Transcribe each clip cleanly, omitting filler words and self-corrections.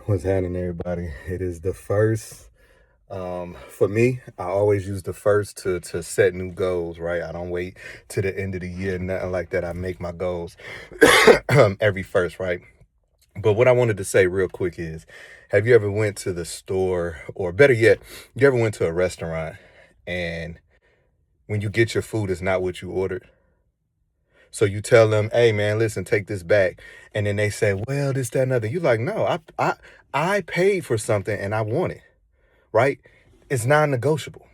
What's happening, everybody? It is the first. For me, I always use the first to set new goals, right? I don't wait to the end of the year, nothing like that. I make my goals every first, right? But what I wanted to say real quick is, have you ever went to the store, or better yet, you ever went to a restaurant and when you get your food, it's not what you ordered? So you tell them, "Hey, man, listen, take this back," and then they say, "Well, this, that, and other." You're like, "No, I paid for something and I want it." Right? It's non-negotiable.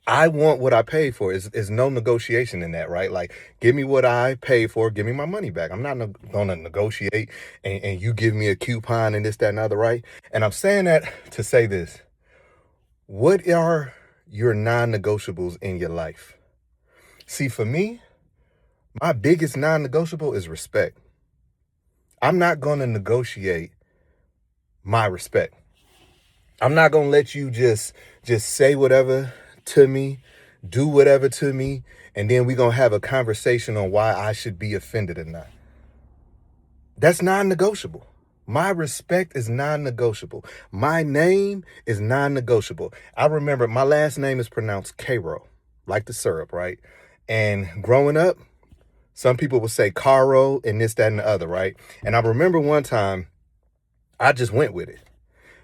I want what I paid for. Is no negotiation in that, right? Like, give me what I paid for, give me my money back. I'm not gonna negotiate and you give me a coupon and this, that, and other, right? And I'm saying that to say this. What are your non-negotiables in your life? See, for me, my biggest non-negotiable is respect. I'm not gonna negotiate my respect. I'm not gonna let you just say whatever to me, do whatever to me, and then we're gonna have a conversation on why I should be offended or not. That's non-negotiable. My respect is non-negotiable. My name is non-negotiable. I remember my last name is pronounced Cairo, like the syrup, right? And growing up, some people would say Caro and this, that, and the other, right? And I remember one time I just went with it,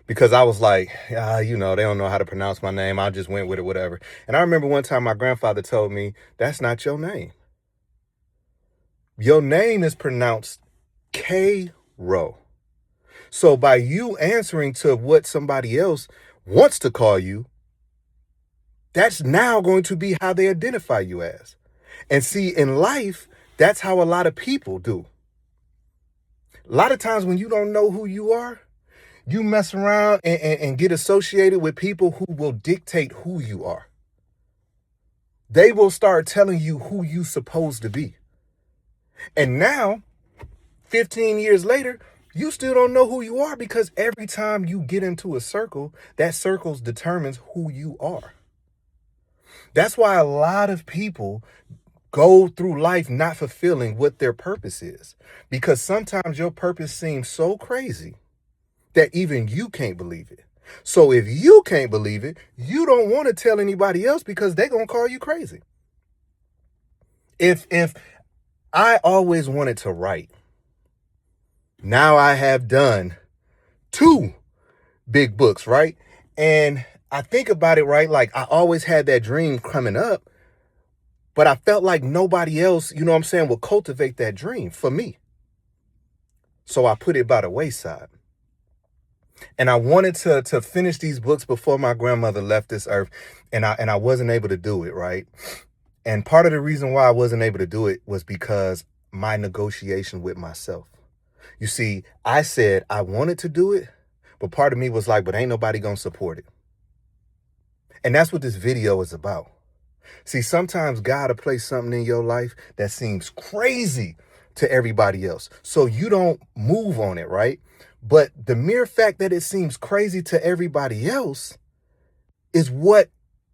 because I was like, they don't know how to pronounce my name. I just went with it, whatever. And I remember one time my grandfather told me, "That's not your name. Your name is pronounced K-Ro." So by you answering to what somebody else wants to call you, that's now going to be how they identify you as. And see, in life, that's how a lot of people do. A lot of times when you don't know who you are, you mess around and get associated with people who will dictate who you are. They will start telling you who you supposed to be. And now, 15 years later, you still don't know who you are, because every time you get into a circle, that circle determines who you are. That's why a lot of people go through life not fulfilling what their purpose is, because sometimes your purpose seems so crazy that even you can't believe it. So if you can't believe it, you don't want to tell anybody else, because they're going to call you crazy. If I always wanted to write, now I have done 2 big books, right? And I think about it, right? Like, I always had that dream coming up, but I felt like nobody else, what I'm saying, would cultivate that dream for me. So I put it by the wayside. And I wanted to finish these books before my grandmother left this earth, and I wasn't able to do it, right? And part of the reason why I wasn't able to do it was because my negotiation with myself. You see, I said I wanted to do it, but part of me was like, but ain't nobody gonna support it. And that's what this video is about. See, sometimes God will place something in your life that seems crazy to everybody else, so you don't move on it, right? But the mere fact that it seems crazy to everybody else is what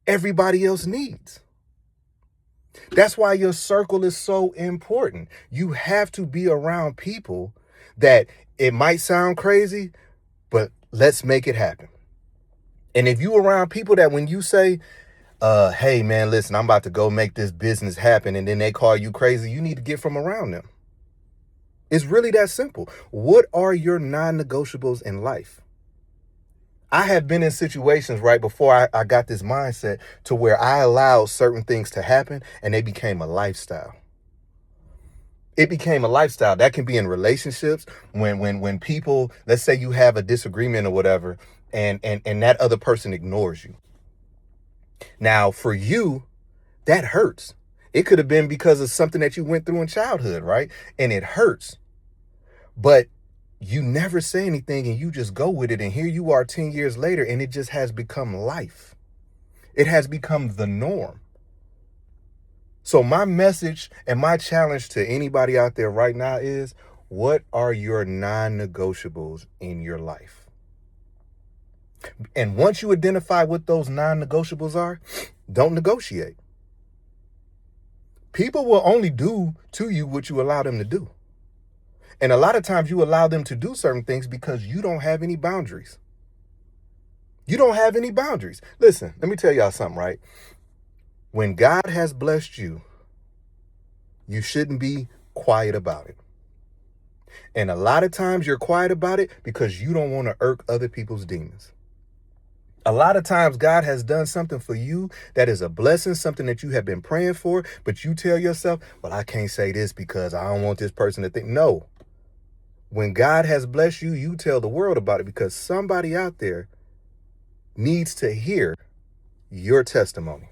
everybody else needs. That's why your circle is so important. You have to be around people that, it might sound crazy, but let's make it happen. And if you around people that when you say, hey man, listen, I'm about to go make this business happen, and then they call you crazy, you need to get from around them. It's really that simple. What are your non-negotiables in life? I have been in situations right before I got this mindset to where I allowed certain things to happen and they became a lifestyle. It became a lifestyle. That can be in relationships, when people, let's say you have a disagreement or whatever, and that other person ignores you. Now, for you, that hurts. It could have been because of something that you went through in childhood, right? And it hurts. But you never say anything and you just go with it. And here you are 10 years later, and it just has become life. It has become the norm. So my message and my challenge to anybody out there right now is, what are your non-negotiables in your life? And once you identify what those non-negotiables are, don't negotiate. People will only do to you what you allow them to do. And a lot of times you allow them to do certain things because you don't have any boundaries. You don't have any boundaries. Listen, let me tell y'all something, right? When God has blessed you, you shouldn't be quiet about it. And a lot of times you're quiet about it because you don't want to irk other people's demons. A lot of times God has done something for you that is a blessing, something that you have been praying for, but you tell yourself, well, I can't say this because I don't want this person to think. No. When God has blessed you, you tell the world about it because somebody out there needs to hear your testimony.